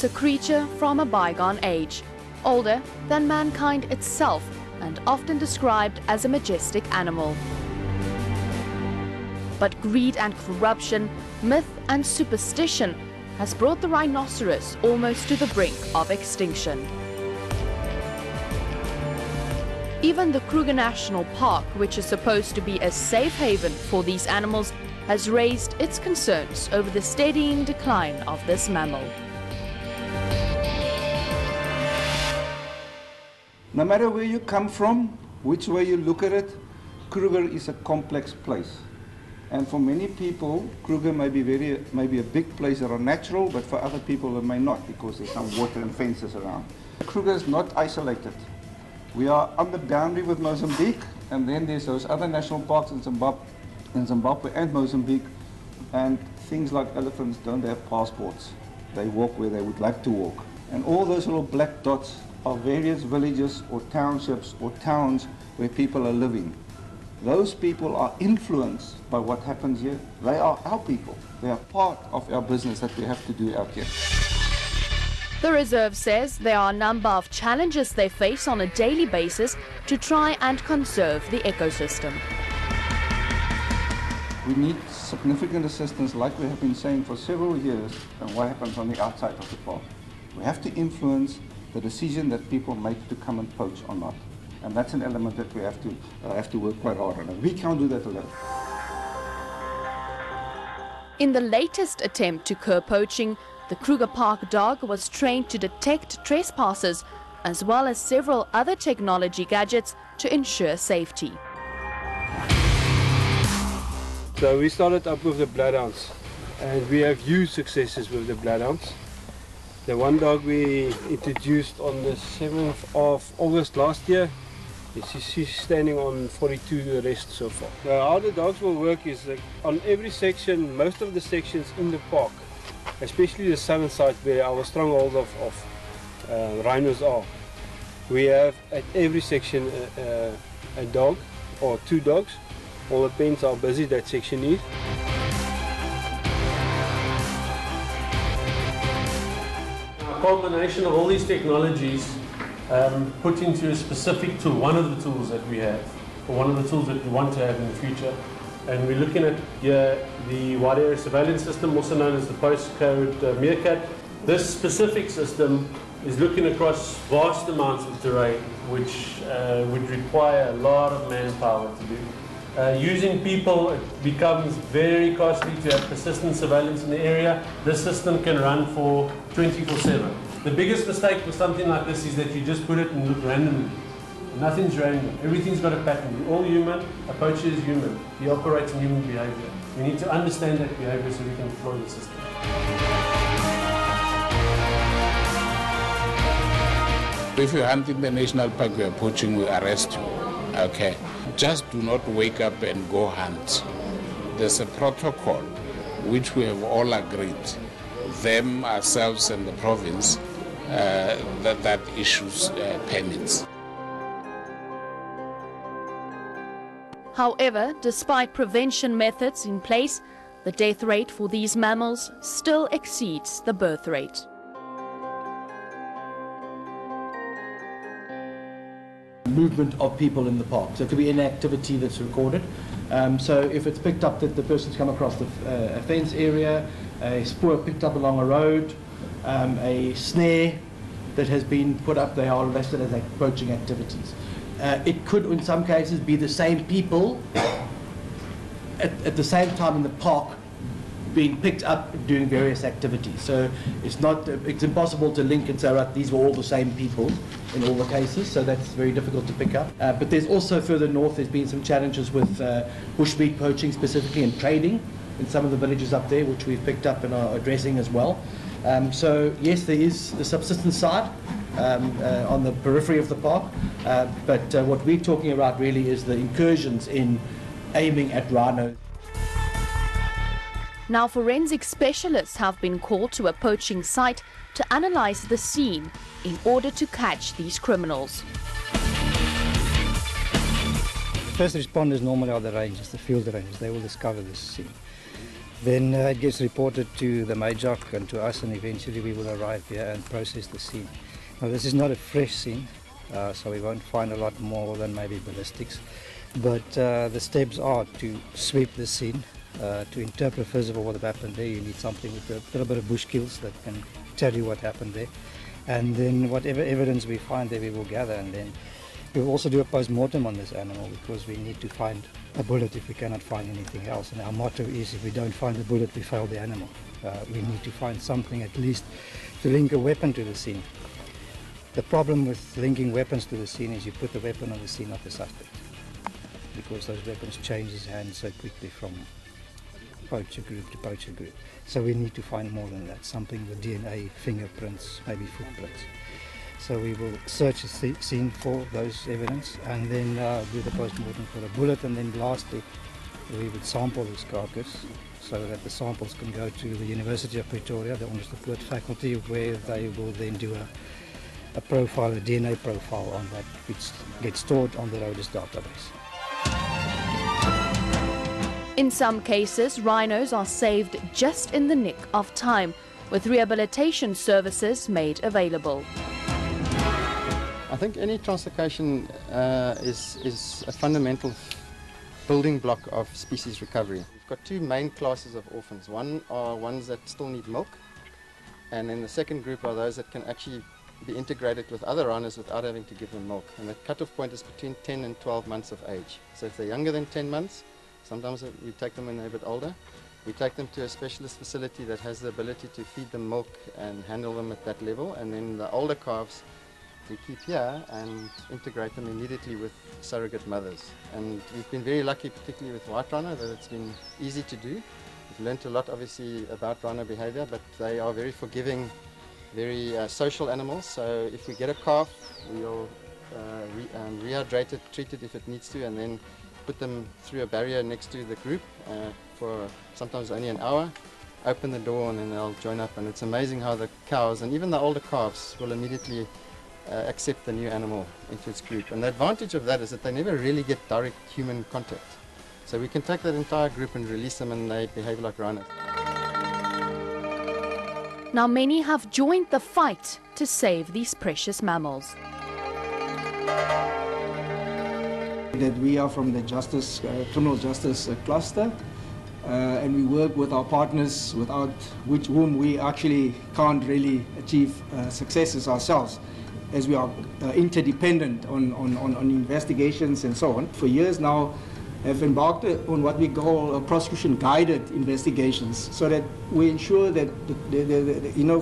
it's a creature from a bygone age, older than mankind itself and often described as a majestic animal. But greed and corruption, myth and superstition has brought the rhinoceros almost to the brink of extinction. Even the Kruger National Park, which is supposed to be a safe haven for these animals, has raised its concerns over the steadying decline of this mammal. No matter where you come from, which way you look at it, Kruger is a complex place. And for many people, Kruger may be a big place that are natural, but for other people it may not, because there's some water and fences around. Kruger is not isolated. We are on the boundary with Mozambique, and then there's those other national parks in Zimbabwe and Mozambique, and things like elephants don't have passports. They walk where they would like to walk. And all those little black dots are various villages or townships or towns where people are living. Those people are influenced by what happens here. They are our people. They are part of our business that we have to do out here. The reserve says there are a number of challenges they face on a daily basis to try and conserve the ecosystem. We need significant assistance, like we have been saying for several years, on what happens on the outside of the park. We have to influence the decision that people make to come and poach or not. And that's an element that we have to work quite hard on. And we can't do that alone. In the latest attempt to curb poaching, the Kruger Park dog was trained to detect trespassers, as well as several other technology gadgets to ensure safety. So we started up with the bloodhounds, and we have huge successes with the bloodhounds. The one dog we introduced on the 7th of August last year, she's standing on 42 arrests so far. How the dogs will work is that on every section, most of the sections in the park, especially the southern side where our stronghold of rhinos are, we have at every section a dog or two dogs. All depends how busy that section is. A combination of all these technologies put into a specific tool, one of the tools that we have, or one of the tools that we want to have in the future. And we're looking at the wide area surveillance system, also known as the postcode Meerkat. This specific system is looking across vast amounts of terrain, which would require a lot of manpower to do. Using people, it becomes very costly to have persistent surveillance in the area. This system can run for 24/7. The biggest mistake with something like this is that you just put it and look randomly. Nothing's random. Everything's got a pattern. We're all human. A poacher is human. He operates in human behavior. We need to understand that behavior so we can deploy the system. If you hunt in the national park, we are poaching, we arrest you. Okay. Just do not wake up and go hunt. There's a protocol which we have all agreed, them, ourselves and the province, that issues permits. However, despite prevention methods in place, the death rate for these mammals still exceeds the birth rate. Movement of people in the park. So it could be inactivity that's recorded. So if it's picked up that the person's come across a fence area, a spoor picked up along a road, a snare that has been put up, they are listed as poaching activities. It could, in some cases, be the same people at the same time in the park being picked up doing various activities. So it's impossible to link and say, right, these were all the same people in all the cases, so that's very difficult to pick up. But there's also further north, there's been some challenges with bushmeat poaching specifically and trading in some of the villages up there, which we've picked up and are addressing as well. So yes, there is the subsistence side on the periphery of the park, but what we're talking about really is the incursions in aiming at rhinos. Now, forensic specialists have been called to a poaching site to analyze the scene in order to catch these criminals. First responders normally are the rangers, the field rangers. They will discover this scene. Then it gets reported to the MAJOC and to us, and eventually we will arrive here and process the scene. Now this is not a fresh scene, so we won't find a lot more than maybe ballistics, but the steps are to sweep the scene, to interpret first of all what happened there. You need something with a little bit of bush skills that can tell you what happened there, and then whatever evidence we find there we will gather, and then we will also do a post-mortem on this animal, because we need to find a bullet if we cannot find anything else. And our motto is, if we don't find the bullet, we fail the animal. We need to find something at least to link a weapon to the scene. The problem with linking weapons to the scene is you put the weapon on the scene of the suspect, because those weapons change his hands so quickly from poacher group to poacher group. So we need to find more than that, something with DNA, fingerprints, maybe footprints. So we will search the scene for those evidence, and then do the post-mortem for the bullet, and then lastly we would sample this carcass so that the samples can go to the University of Pretoria, the Onderstepoort faculty, where they will then do a profile, a DNA profile on that, which gets stored on the Rhodes database. In some cases, rhinos are saved just in the nick of time, with rehabilitation services made available. I think any translocation is a fundamental building block of species recovery. We've got two main classes of orphans. One are ones that still need milk, and then the second group are those that can actually be integrated with other rhinos without having to give them milk. And the cutoff point is between 10 and 12 months of age. So if they're younger than 10 months, sometimes we take them when they're a bit older. We take them to a specialist facility that has the ability to feed them milk and handle them at that level. And then the older calves we keep here and integrate them immediately with surrogate mothers. And we've been very lucky, particularly with white rhino, that it's been easy to do. We've learnt a lot, obviously, about rhino behavior, but they are very forgiving, very social animals. So if we get a calf, we'll rehydrate it, treat it if it needs to, and then put them through a barrier next to the group for sometimes only an hour, open the door, and then they'll join up. And it's amazing how the cows and even the older calves will immediately accept the new animal into its group. And the advantage of that is that they never really get direct human contact. So we can take that entire group and release them, and they behave like rhinos. Now many have joined the fight to save these precious mammals. That we are from the criminal justice cluster, and we work with our partners without whom we actually can't really achieve successes ourselves, as we are interdependent on investigations and so on. For years now, have embarked on what we call prosecution-guided investigations, so that we ensure that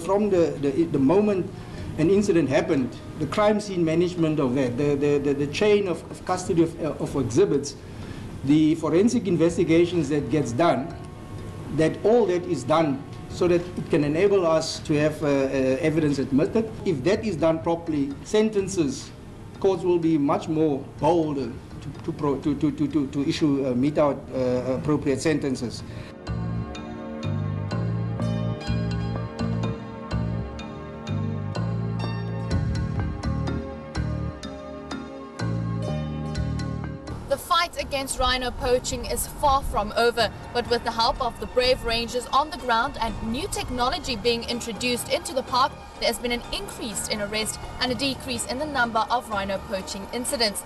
from the moment an incident happened, the crime scene management of that, the chain of custody of exhibits, the forensic investigations that gets done, that all that is done so that it can enable us to have evidence admitted. If that is done properly, sentences, courts will be much more bolder to issue mete out appropriate sentences. The fight against rhino poaching is far from over, but with the help of the brave rangers on the ground and new technology being introduced into the park, there has been an increase in arrest and a decrease in the number of rhino poaching incidents.